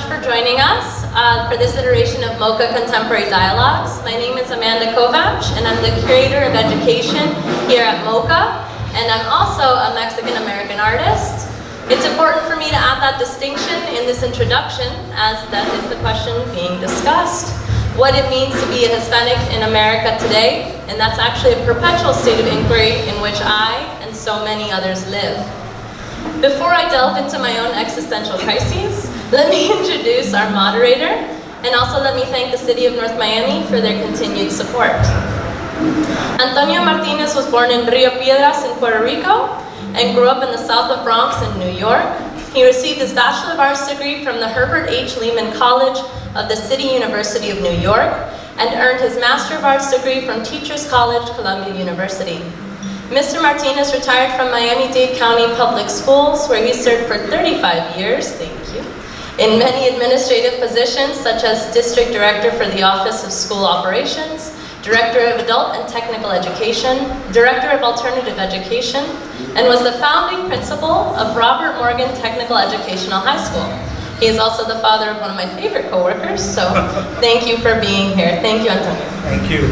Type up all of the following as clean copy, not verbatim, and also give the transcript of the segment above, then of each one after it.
for joining us for this iteration of MOCA Contemporary Dialogues. My name is Amanda Kovac, and I'm the Curator of Education here at MOCA, and I'm also a Mexican-American artist. It's important for me to add that distinction in this introduction, as that is the question being discussed. What it means to be a Hispanic in America today, and that's actually a perpetual state of inquiry in which I and so many others live. Before I delve into my own existential crises, let me introduce our moderator, and also let me thank the City of North Miami for their continued support. Antonio Martinez was born in Rio Piedras in Puerto Rico and grew up in the south of Bronx in New York. He received his Bachelor of Arts degree from the Herbert H. Lehman College of the City University of New York and earned his Master of Arts degree from Teachers College, Columbia University. Mr. Martinez retired from Miami-Dade County Public Schools, where he served for 35 years, thank you, in many administrative positions such as District Director for the Office of School Operations, Director of Adult and Technical Education, Director of Alternative Education, and was the founding principal of Robert Morgan Technical Educational High School. He is also the father of one of my favorite coworkers, so thank you for being here. Thank you, Antonio. Thank you.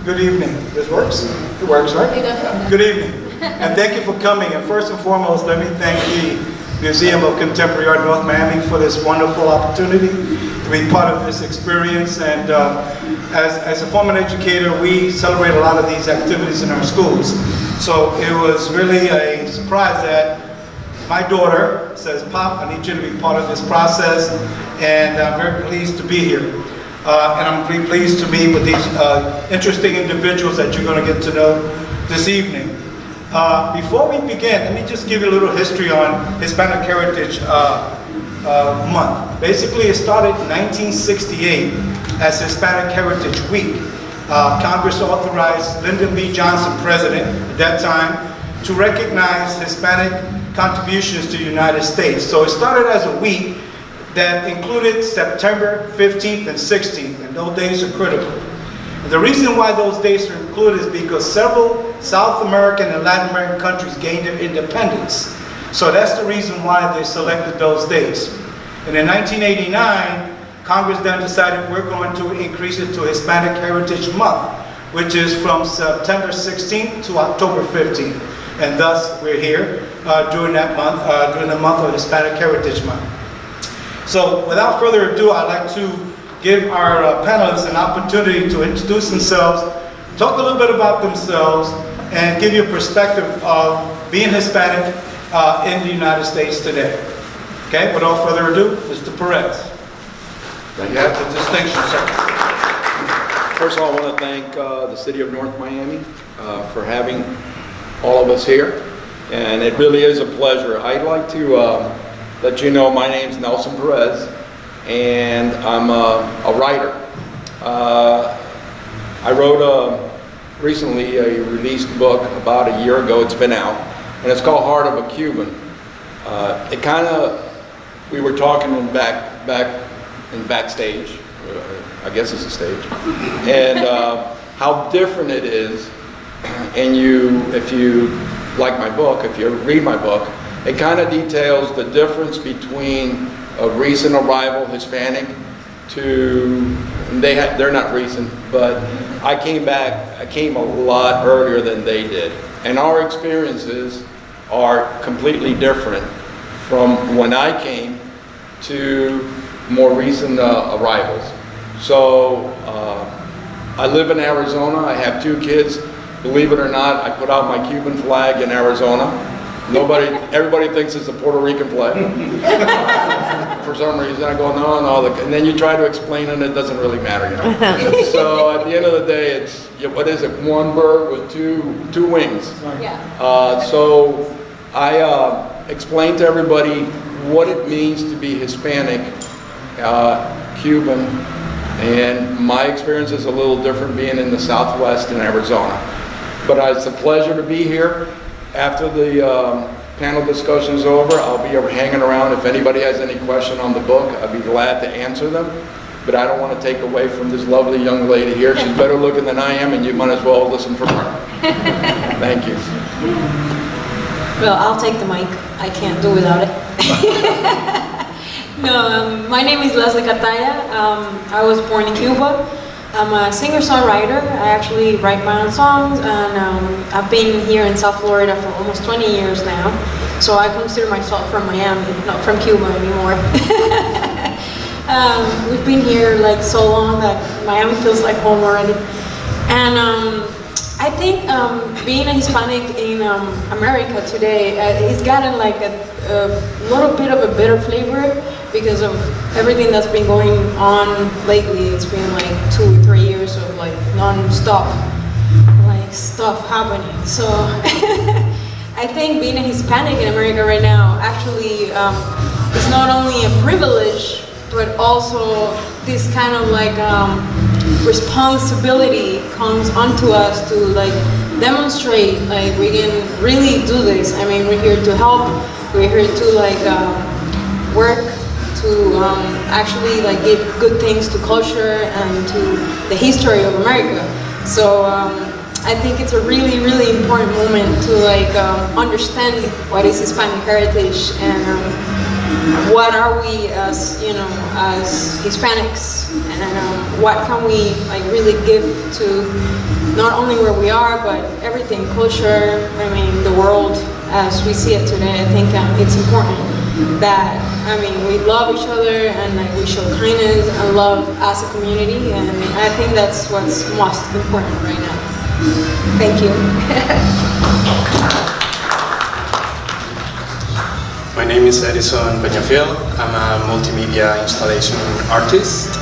Good evening. This works? It works, right? Good evening. And thank you for coming. And first and foremost, let me thank the Museum of Contemporary Art North Miami for this wonderful opportunity to be part of this experience. And as a former educator, we celebrate a lot of these activities in our schools. So it was really a surprise that my daughter says, "Pop, I need you to be part of this process." And I'm very pleased to be here. And I'm really pleased to meet with these interesting individuals that you're going to get to know this evening. Before we begin, let me just give you a little history on Hispanic Heritage Month. Basically, it started in 1968 as Hispanic Heritage Week. Congress authorized Lyndon B. Johnson, president at that time, to recognize Hispanic contributions to the United States. So it started as a week that included September 15th and 16th, and those days are critical. And the reason why those dates are included is because several South American and Latin American countries gained their independence. So that's the reason why they selected those dates. And in 1989, Congress then decided we're going to increase it to Hispanic Heritage Month, which is from September 16th to October 15th. And thus, we're here during that month, during the month of Hispanic Heritage Month. So without further ado, I'd like to give our panelists an opportunity to introduce themselves, talk a little bit about themselves, and give you a perspective of being Hispanic in the United States today. Okay, without further ado, Mr. Perez. You have the distinction, sir. First of all, I want to thank the City of North Miami for having all of us here, and it really is a pleasure. I'd like to let you know my name's Nelson Perez, and I'm a writer. I wrote recently a released book about a year ago. It's been out, and it's called Heart of a Cuban. It kind of, we were talking in backstage, I guess it's a stage, and how different it is. And if you like my book, if you read my book, it kind of details the difference between a recent arrival Hispanic to, they're not recent, but I came a lot earlier than they did. And our experiences are completely different from when I came to more recent arrivals. So I live in Arizona. I have 2 kids. Believe it or not, I put out my Cuban flag in Arizona. Everybody thinks it's a Puerto Rican flag. For some reason, I go, no, and then you try to explain it, and it doesn't really matter, you know. So at the end of the day, it's, what is it, one bird with two wings. Yeah. So I explain to everybody what it means to be Hispanic, Cuban, and my experience is a little different being in the Southwest in Arizona. But it's a pleasure to be here. After the panel discussion is over, I'll be hanging around. If anybody has any question on the book, I'd be glad to answer them. But I don't want to take away from this lovely young lady here. She's better looking than I am, and you might as well listen from her. Thank you. Well, I'll take the mic. I can't do without it. No, my name is Leslie Cartaya. I was born in Cuba. I'm a singer-songwriter. I actually write my own songs, and I've been here in South Florida for almost 20 years now. So I consider myself from Miami, not from Cuba anymore. We've been here like so long that Miami feels like home already. And I think being a Hispanic in America today, it's gotten like a little bit of a bitter flavor because of everything that's been going on lately. It's been like 2 or 3 years of like non-stop like stuff happening. So I think being a Hispanic in America right now actually is not only a privilege, but also this kind of like responsibility comes onto us to like demonstrate like we can really do this. I mean, we're here to help. We're here to like work to actually like give good things to culture and to the history of America. So I think it's a really, really important moment to like understand what is Hispanic heritage and what are we as, you know, as Hispanics, and what can we like really give to not only where we are, but everything, culture, I mean, the world as we see it today. I think it's important that, I mean, we love each other and like we show kindness and love as a community, and I think that's what's most important right now. Thank you. My name is Edison Peñafiel. I'm a multimedia installation artist,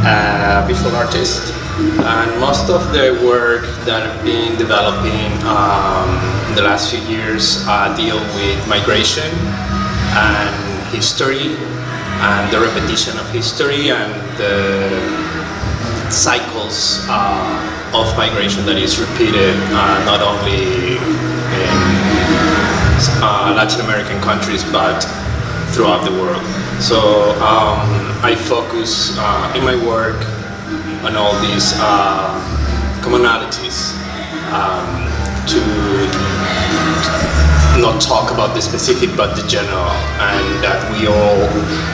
a visual artist, and most of the work that I've been developing in the last few years deal with migration and history and the repetition of history and the cycles of migration that is repeated not only in Latin American countries, but throughout the world. So I focus in my work on all these commonalities to not talk about the specific but the general, and that we all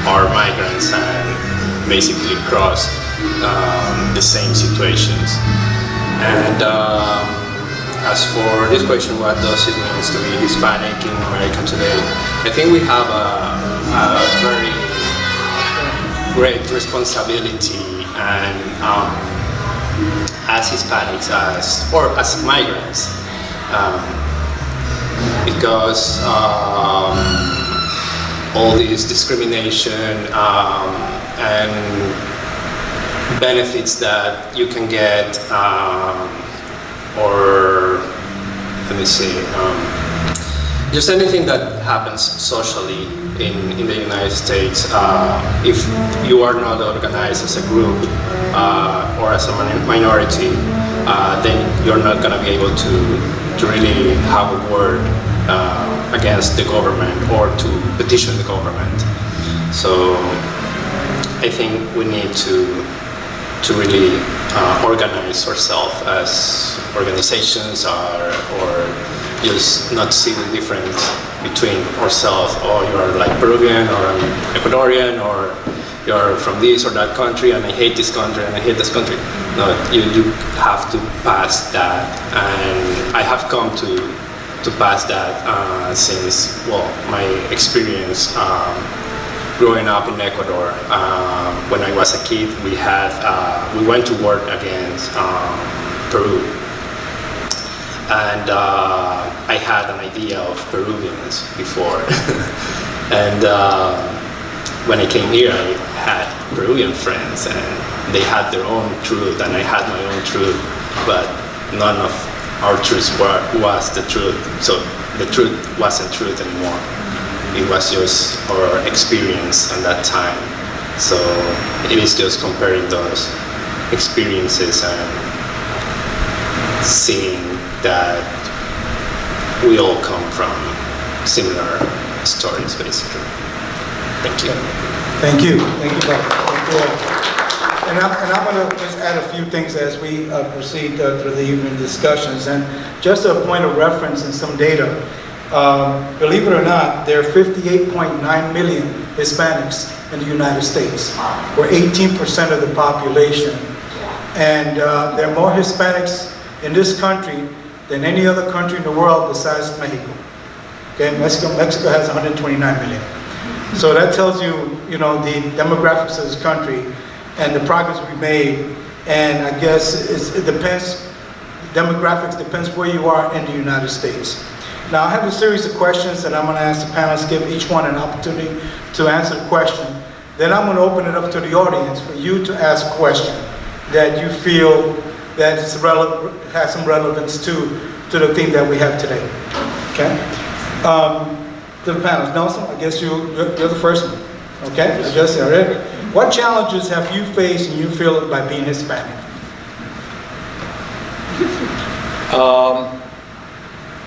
are migrants and basically cross the same situations. And as for this question, what does it mean to be Hispanic in America today? I think we have a very great responsibility, and as Hispanics, or as migrants, because all this discrimination and benefits that you can get, or let me see, just anything that happens socially in the United States, if you are not organized as a group or as a minority, then you're not going to be able to really have a word against the government or to petition the government. So I think we need to really organize ourselves as organizations, or just not see the difference between ourselves. Oh, you're like Peruvian, or I'm Ecuadorian, or you're from this or that country, and I hate this country and I hate this country. No, you have to pass that, and I have come to pass that since, well, my experience growing up in Ecuador. When I was a kid, we went to work against Peru, and I had an idea of Peruvians before, and when I came here, I had Peruvian friends, and they had their own truth, and I had my own truth, but none of our truth was the truth. So the truth wasn't truth anymore. It was just our experience at that time. So it is just comparing those experiences and seeing that we all come from similar stories, basically. Thank you. Thank you. Thank you both. Thank you all. And I'm going to just add a few things as we proceed through the evening discussions. And just a point of reference and some data. Believe it or not, there are 58.9 million Hispanics in the United States. We're 18% of the population. And there are more Hispanics in this country than any other country in the world besides Mexico. Okay, Mexico has 129 million. So that tells you, the demographics of this country and the progress we've made. And I guess it depends, demographics depends where you are in the United States. Now I have a series of questions that I'm going to ask the panelists, give each one an opportunity to answer the question. Then I'm going to open it up to the audience for you to ask a question that you feel that has some relevance to the theme that we have today. Okay? To the panelists. Nelson, I guess you're the first one. Okay? I guess, all right. What challenges have you faced and you feel by being Hispanic?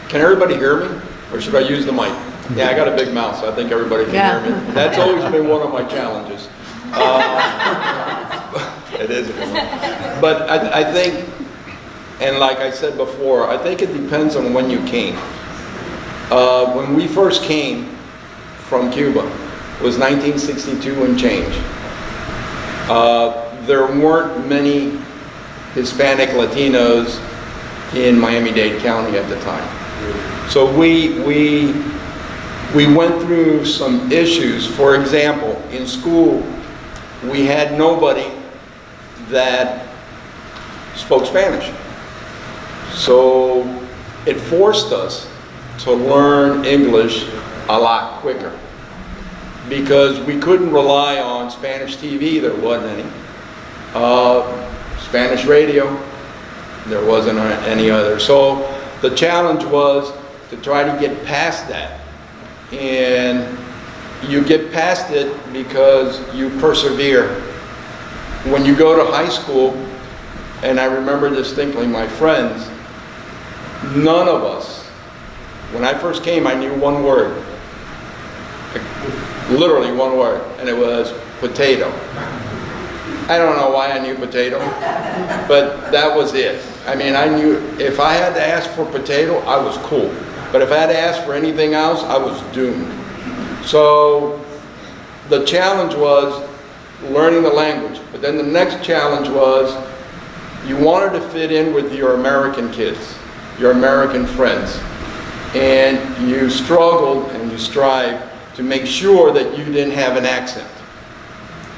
Can everybody hear me? Or should I use the mic? Yeah, I got a big mouth, so I think everybody can hear me. That's always been one of my challenges. It is. But I think, and like I said before, I think it depends on when you came. When we first came from Cuba, it was 1962 and change. There weren't many Hispanic Latinos in Miami-Dade County at the time. So we went through some issues. For example, in school, we had nobody that spoke Spanish. So it forced us to learn English a lot quicker because we couldn't rely on Spanish TV, there wasn't any. Spanish radio, there wasn't any other. So the challenge was to try to get past that. And you get past it because you persevere. When you go to high school, and I remember distinctly my friends, none of us, when I first came, I knew one word. Literally one word, and it was potato. I don't know why I knew potato, but that was it. I mean, I knew if I had to ask for potato, I was cool. But if I had to ask for anything else, I was doomed. So the challenge was learning the language. But then the next challenge was you wanted to fit in with your American kids, your American friends. And you struggled and you strived to make sure that you didn't have an accent.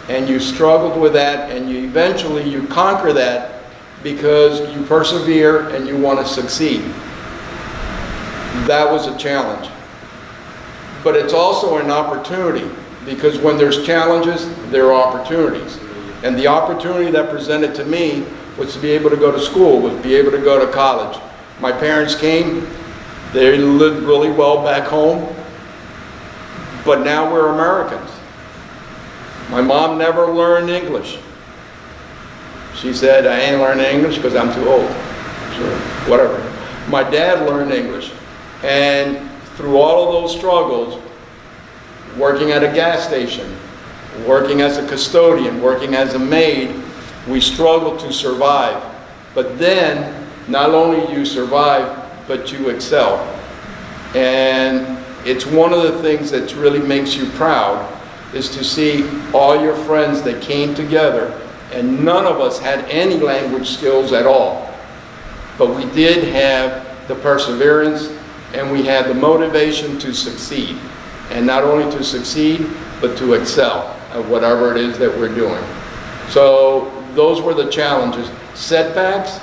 And you struggled with that, and you eventually conquer that because you persevere and you want to succeed. That was a challenge. But it's also an opportunity, because when there's challenges, there are opportunities. And the opportunity that presented to me was to be able to go to school, was to be able to go to college. My parents came, they lived really well back home, but now we're Americans. My mom never learned English. She said, I ain't learning English because I'm too old. Sure, whatever. My dad learned English. And through all of those struggles, working at a gas station, working as a custodian, working as a maid, we struggled to survive. But then, not only you survive, but you excel. And it's one of the things that really makes you proud, is to see all your friends that came together, and none of us had any language skills at all. But we did have the perseverance, and we had the motivation to succeed. And not only to succeed, but to excel at whatever it is that we're doing. So those were the challenges. Setbacks,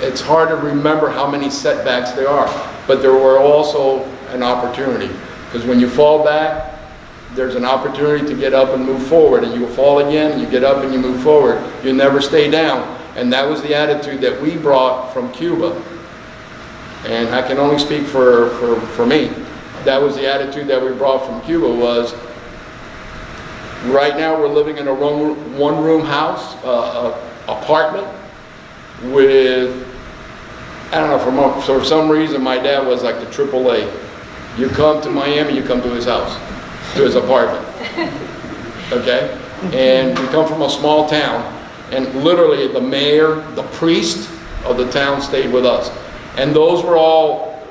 it's hard to remember how many setbacks there are, but there were also an opportunity. Because when you fall back, there's an opportunity to get up and move forward, and you fall again, and you get up and you move forward. You never stay down. And that was the attitude that we brought from Cuba. And I can only speak for me. That was the attitude that we brought from Cuba. Was right now we're living in a one-room house, apartment with, I don't know, for some reason my dad was like the AAA. You come to Miami, you come to his house, to his apartment. Okay? And we come from a small town, and literally the mayor, the priest of the town stayed with us. And those were all,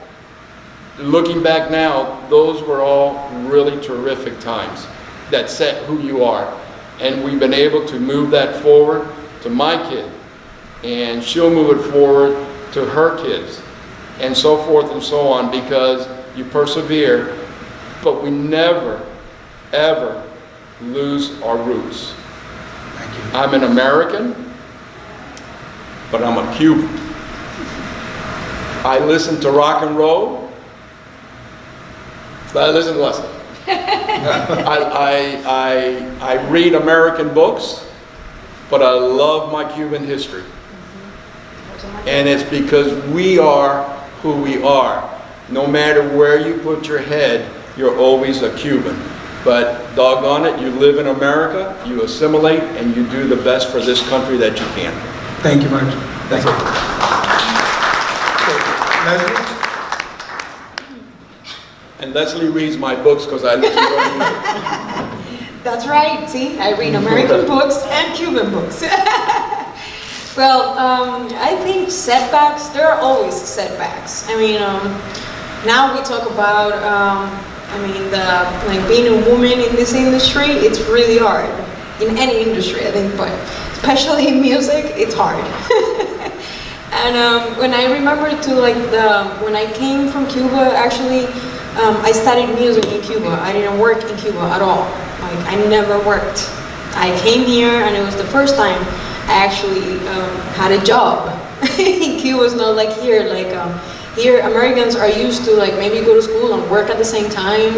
looking back now, those were all really terrific times that set who you are. And we've been able to move that forward to my kid, and she'll move it forward to her kids, and so forth and so on, because you persevere, but we never, ever lose our roots. Thank you. I'm an American, but I'm a Cuban. I listen to rock and roll, but I listen to less. I read American books, but I love my Cuban history. And it's because we are who we are. No matter where you put your head, you're always a Cuban. But doggone it, you live in America, you assimilate, and you do the best for this country that you can. Thank you much. Thank you. Leslie? And Leslie reads my books because I listen to her. That's right. See, I read American books and Cuban books. Well, I think setbacks, there are always setbacks. I mean, now we talk about, like being a woman in this industry, it's really hard. In any industry, I think, but especially in music, it's hard. And when I remember when I came from Cuba, actually, I studied music in Cuba. I didn't work in Cuba at all. Like, I never worked. I came here, and it was the first time I actually had a job. In Cuba, it's not like here. Like here, Americans are used to like maybe go to school and work at the same time,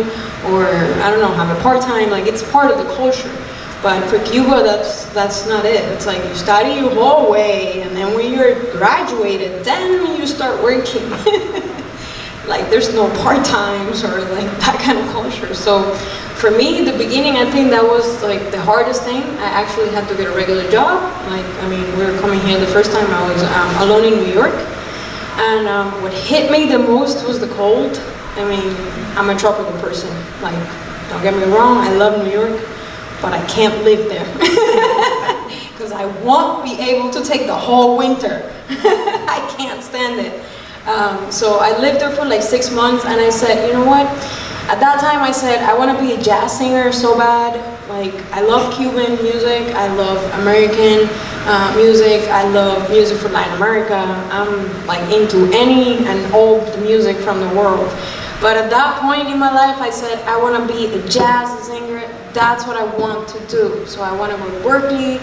or I don't know, have a part-time. Like, it's part of the culture. But for Cuba, that's not it. It's like you study your whole way, and then when you're graduated, then you start working. Like, there's no part-times or like that kind of culture. So for me, the beginning, I think that was like the hardest thing. I actually had to get a regular job. Like, I mean, we were coming here the first time I was alone in New York. And what hit me the most was the cold. I mean, I'm a tropical person. Like, don't get me wrong, I love New York, but I can't live there. Because I won't be able to take the whole winter. I can't stand it. So I lived there for like 6 months, and I said, you know what? At that time I said, I want to be a jazz singer so bad. Like, I love Cuban music, I love American music, I love music from Latin America. I'm like into any and all the music from the world. But at that point in my life, I said, I want to be a jazz singer. That's what I want to do. So I want to go to Berkeley.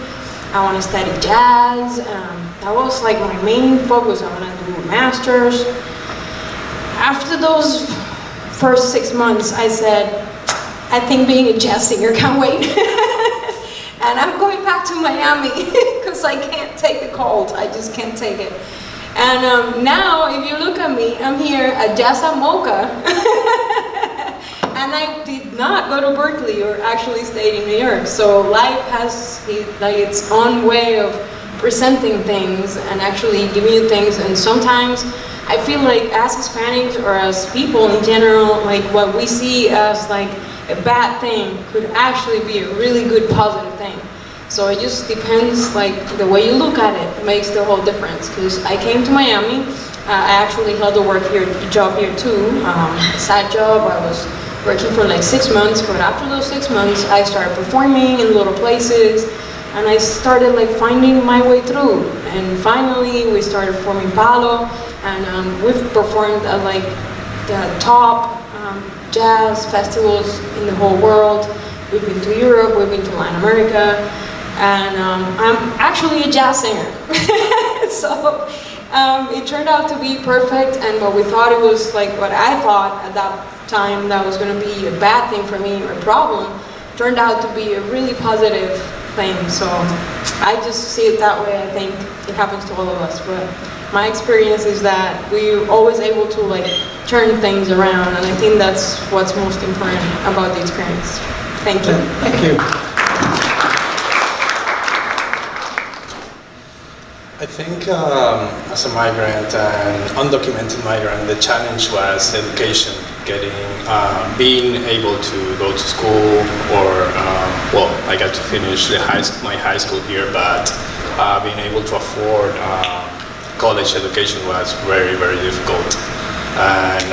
I want to study jazz. That was like my main focus. I want to do a master's. After those first 6 months, I said, I think being a jazz singer can't wait. And I'm going back to Miami because I can't take the cold. I just can't take it. And now, if you look at me, I'm here at Jazz at MOCA. And I did not go to Berkeley or actually stayed in New York. So life has like its own way of presenting things and actually giving you things. And sometimes I feel like as Hispanics or as people in general, like what we see as like a bad thing could actually be a really good positive thing. So it just depends, like the way you look at it makes the whole difference. Because I came to Miami, I actually held a job here too, a side job. I was working for like 6 months, but after those 6 months, I started performing in little places, and I started like finding my way through. And finally, we started forming Palo, and we've performed at like the top jazz festivals in the whole world. We've been to Europe, we've been to Latin America, and I'm actually a jazz singer. So it turned out to be perfect, and what we thought it was like what I thought at that time that was going to be a bad thing for me or a problem turned out to be a really positive thing. So I just see it that way. I think it happens to all of us, but my experience is that we're always able to like turn things around, and I think that's what's most important about the experience. Thank you. Thank you. I think as a migrant and undocumented migrant, the challenge was education. being able to go to school, or well, I got to finish my high school here, but being able to afford college education was very, very difficult. And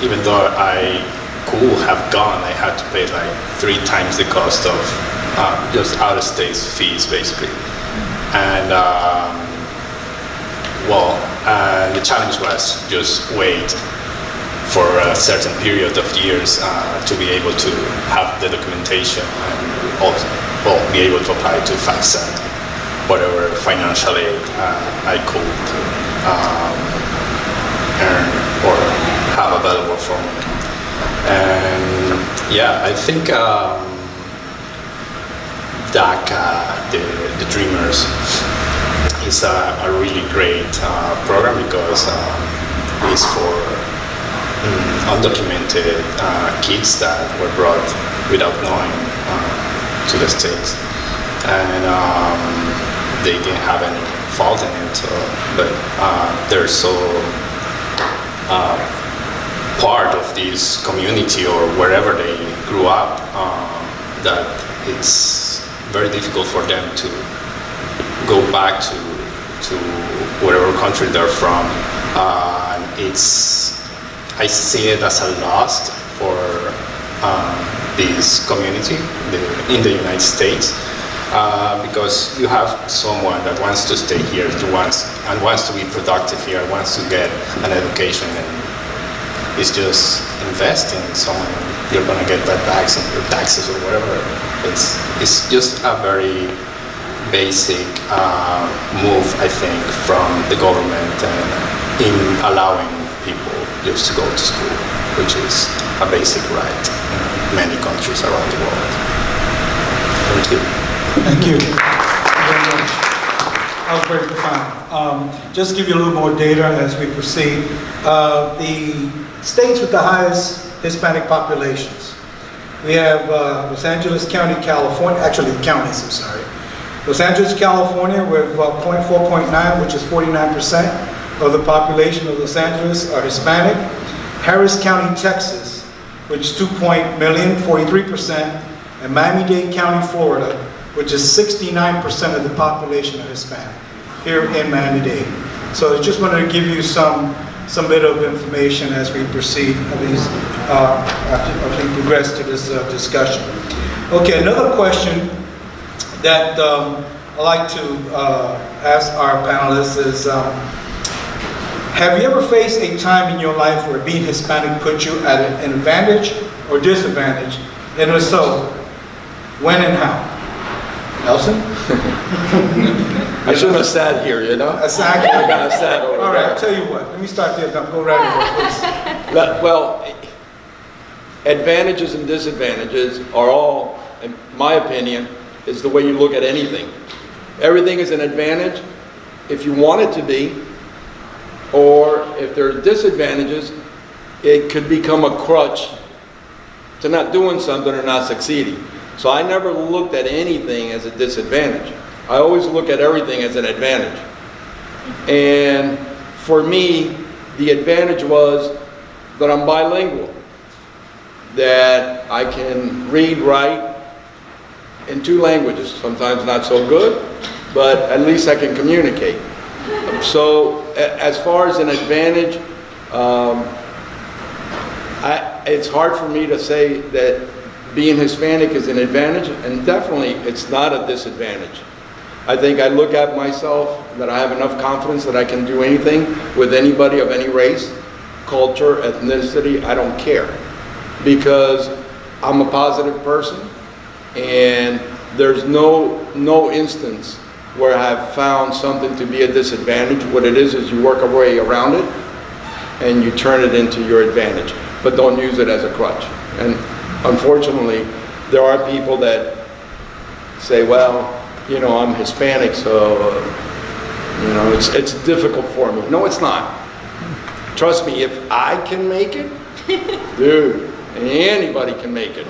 even though I could have gone, I had to pay like 3 times the cost of just out-of-state fees, basically. And well, the challenge was just wait for a certain period of years to be able to have the documentation and also, well, be able to apply to FAFSA, whatever financial aid I could earn or have available for me. And yeah, I think DACA, the Dreamers, is a really great program because it's for undocumented kids that were brought without knowing to the States. And they didn't have any fault in it, but they're so part of this community or wherever they grew up that it's very difficult for them to go back to whatever country they're from. I see it as a loss for this community in the United States because you have someone that wants to stay here, wants to be productive here, wants to get an education, and it's just investing in someone. You're gonna get that back in your taxes or whatever. It's just a very basic move, I think, from the government in allowing people just to go to school, which is a basic right in many countries around the world. Thank you. Thank you. That was very profound. Just to give you a little more data as we proceed. The states with the highest Hispanic populations. We have Los Angeles County, California, actually counties, I'm sorry. Los Angeles, California, with 4.9, which is 49% of the population of Los Angeles are Hispanic. Harris County, Texas, which is 2 million, 43%. And Miami-Dade County, Florida, which is 69% of the population are Hispanic, here in Miami-Dade. So I just wanted to give you some bit of information as we proceed, at least as we progress to this discussion. Okay, another question that I'd like to ask our panelists is, have you ever faced a time in your life where being Hispanic put you at an advantage or disadvantage? And if so, when and how? Nelson? I shouldn't have sat here, you know? Exactly. I got to sat over All right, there. I'll tell you what. Let me start there. Go right ahead, please. Well, advantages and disadvantages are all, in my opinion, is the way you look at anything. Everything is an advantage if you want it to be, or if there are disadvantages, it could become a crutch to not doing something or not succeeding. So I never looked at anything as a disadvantage. I always look at everything as an advantage. And for me, the advantage was that I'm bilingual, that I can read, write in 2 languages, sometimes not so good, but at least I can communicate. So as far as an advantage, it's hard for me to say that being Hispanic is an advantage, and definitely it's not a disadvantage. I think I look at myself that I have enough confidence that I can do anything with anybody of any race, culture, ethnicity, I don't care. Because I'm a positive person, and there's no instance where I've found something to be a disadvantage. What it is you work a way around it, and you turn it into your advantage, but don't use it as a crutch. And unfortunately, there are people that say, well, you know, I'm Hispanic, so, you know, it's difficult for me. No, it's not. Trust me, if I can make it, dude, anybody can make it.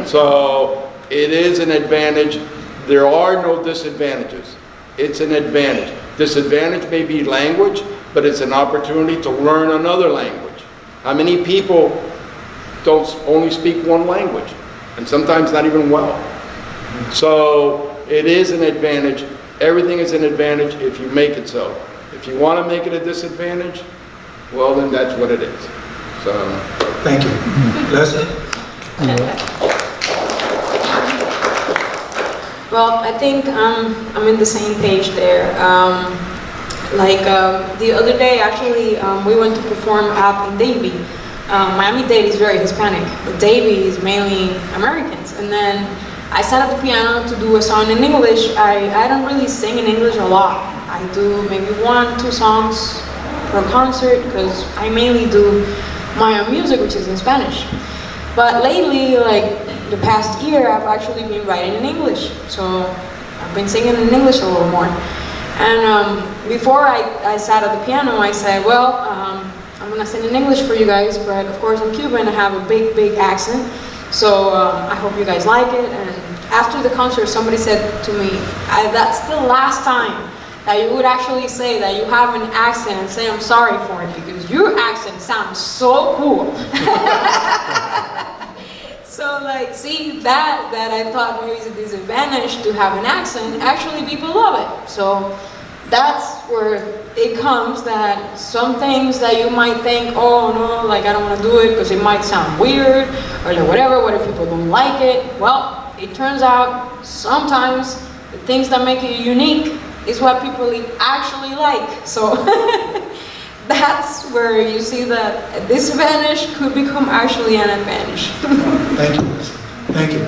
So it is an advantage. There are no disadvantages. It's an advantage. Disadvantage may be language, but it's an opportunity to learn another language. How many people don't only speak one language, and sometimes not even well? So it is an advantage. Everything is an advantage if you make it so. If you want to make it a disadvantage, well, then that's what it is. So, Thank you. Leslie? Well, I think I'm in the same page there. The other day, actually, we went to perform up in Davie. Miami-Dade is very Hispanic, but Davie is mainly Americans. And then I sat at the piano to do a song in English. I don't really sing in English a lot. I do maybe 1-2 songs per concert because I mainly do my own music, which is in Spanish. But lately, like the past year, I've actually been writing in English. So I've been singing in English a little more. And before I sat at the piano, I said, well, I'm gonna sing in English for you guys, but of course I'm Cuban, I have a big accent. So I hope you guys like it. And after the concert, somebody said to me, that's the last time that you would actually say that you have an accent and say I'm sorry for it, because your accent sounds so cool. So like, see, that I thought maybe is a disadvantage to have an accent, actually people love it. So that's where it comes, that some things that you might think, oh no, like I don't want to do it because it might sound weird, or like whatever, what if people don't like it? Well, it turns out sometimes the things that make it unique is what people actually like. So that's where you see that a disadvantage could become actually an advantage. Thank you. Thank you.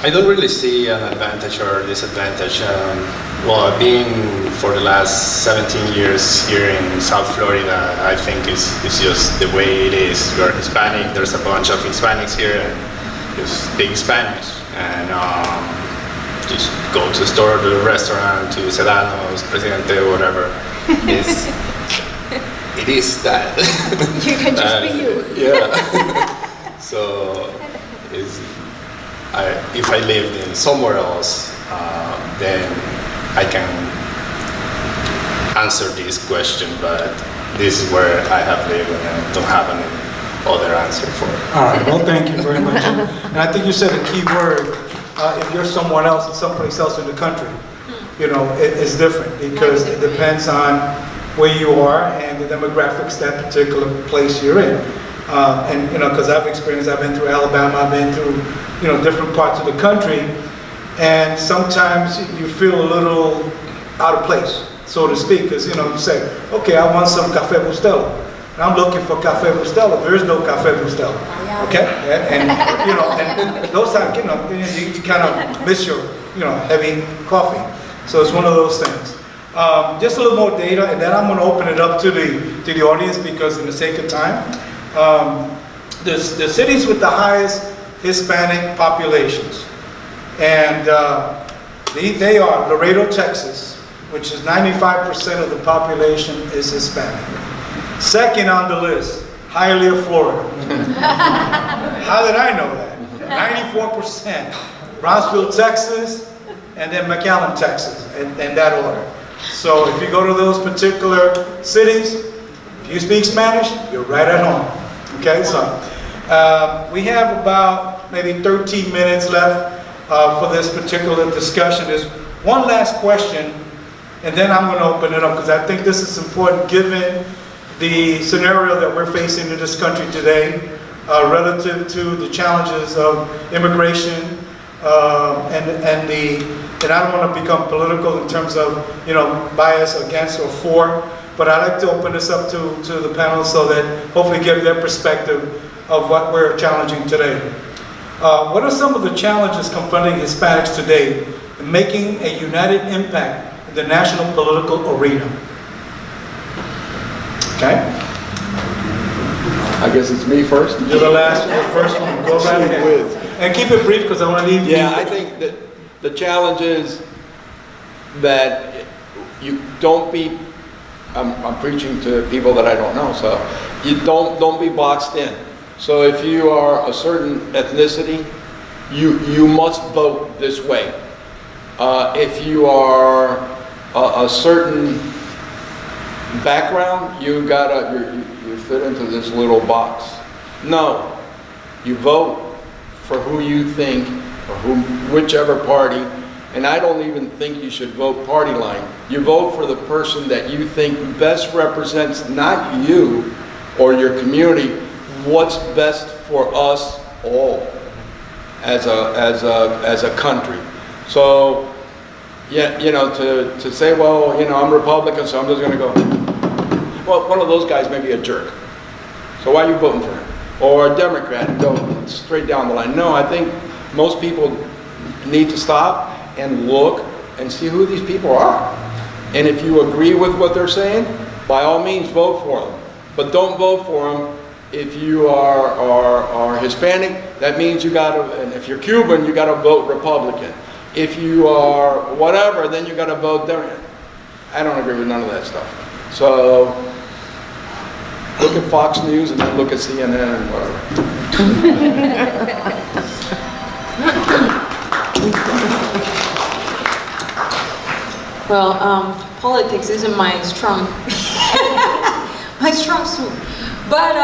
I don't really see an advantage or disadvantage. Well, being for the last 17 years here in South Florida, I think it's just the way it is. We're Hispanic, there's a bunch of Hispanics here, and just speak Spanish. And just go to the store, to the restaurant, to Sedano's, Presidente, whatever. It is that. You can just be you. Yeah. So, if I lived in somewhere else, then I can answer this question, but this is where I have lived and I don't have any other answer for it. All right, well, thank you very much. And I think you said a key word, if you're someone else and someplace else in the country, you know, it's different because it depends on where you are and the demographics that particular place you're in. And, you know, because I've been through Alabama, I've been through, you know, different parts of the country, and sometimes you feel a little out of place, so to speak, because, you know, you say, okay, I want some Café Bustelo, and I'm looking for Café Bustelo. There is no Café Bustelo, okay? And you know, and those times, you know, you kind of miss your, you know, heavy coffee. So it's one of those things. Just a little more data, and then I'm going to open it up to the audience because, in the sake of time, the cities with the highest Hispanic populations, and they are Laredo, Texas, which is 95% of the population is Hispanic. Second on the list, Hialeah, Florida. How did I know that? 94%. Brownsville, Texas, and then McAllen, Texas, in that order. So if you go to those particular cities, if you speak Spanish, you're right at home. Okay, so we have about maybe 13 minutes left for this particular discussion. There's one last question, and then I'm going to open it up because I think this is important given the scenario that we're facing in this country today relative to the challenges of immigration and I don't want to become political in terms of, you know, bias against or for, but I'd like to open this up to the panel so that hopefully give their perspective of what we're challenging today. What are some of the challenges confronting Hispanics today in making a united impact in the national political arena? Okay? I guess it's me first. You're the first one. Go right ahead. And keep it brief because I want to leave you. Yeah, I think that the challenge is that you don't be, I'm preaching to people that I don't know, so you don't be boxed in. So if you are a certain ethnicity, you must vote this way. If you are a certain background, you fit into this little box. No, you vote for who you think, or whichever party, and I don't even think you should vote party line. You vote for the person that you think best represents not you or your community, what's best for us all as a country. So, yeah, you know, to say, well, you know, I'm Republican, so I'm just going to go. Well, one of those guys may be a jerk. So why are you voting for him? Or a Democrat and go straight down the line. No, I think most people need to stop and look and see who these people are. And if you agree with what they're saying, by all means vote for them. But don't vote for them if you are Hispanic. That means you got to, and if you're Cuban, you got to vote Republican. If you are whatever, then you got to vote Democrat. I don't agree with none of that stuff. So look at Fox News and then look at CNN and whatever. Well, politics isn't my strong suit. But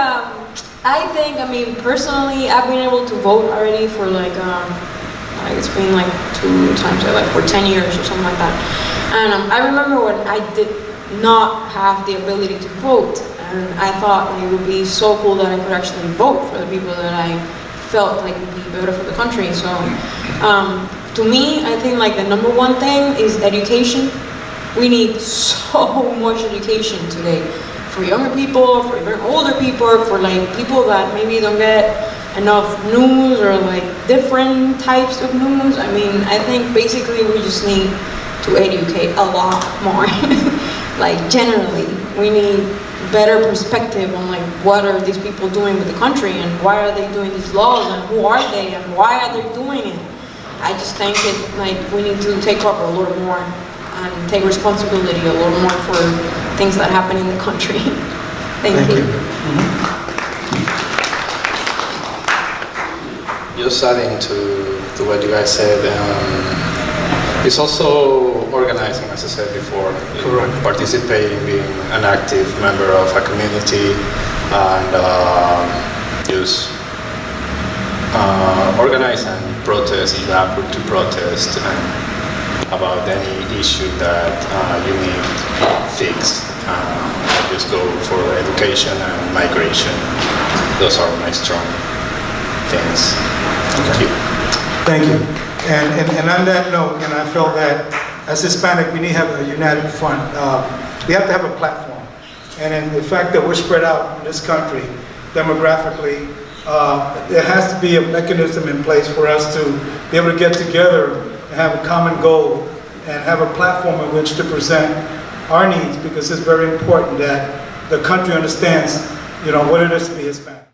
I think, I mean, personally, I've been able to vote already for like it's been like 2 times, like for 10 years or something like that. And I remember when I did not have the ability to vote, and I thought it would be so cool that I could actually vote for the people that I felt like would be better for the country. So to me, I think like the #1 thing is education. We need so much education today for younger people, for even older people, for like people that maybe don't get enough news or like different types of news. I mean, I think basically we just need to educate a lot more. Like generally, we need better perspective on like what are these people doing with the country and why are they doing these laws and who are they and why are they doing it. I just think it like we need to take up a little more and take responsibility a little more for things that happen in the country. Thank you. Just adding to what you guys said, it's also organizing, as I said before. Correct. Participating, being an active member of a community, and just organize and protest, elaborate to protest about any issue that you need fixed. Just go for education and migration. Those are my strong things. Thank you. Thank you. And on that note, and I felt that as Hispanic, we need to have a united front. We have to have a platform. And in the fact that we're spread out in this country, demographically, there has to be a mechanism in place for us to be able to get together and have a common goal and have a platform in which to present our needs, because it's very important that the country understands, you know, what it is to be Hispanic.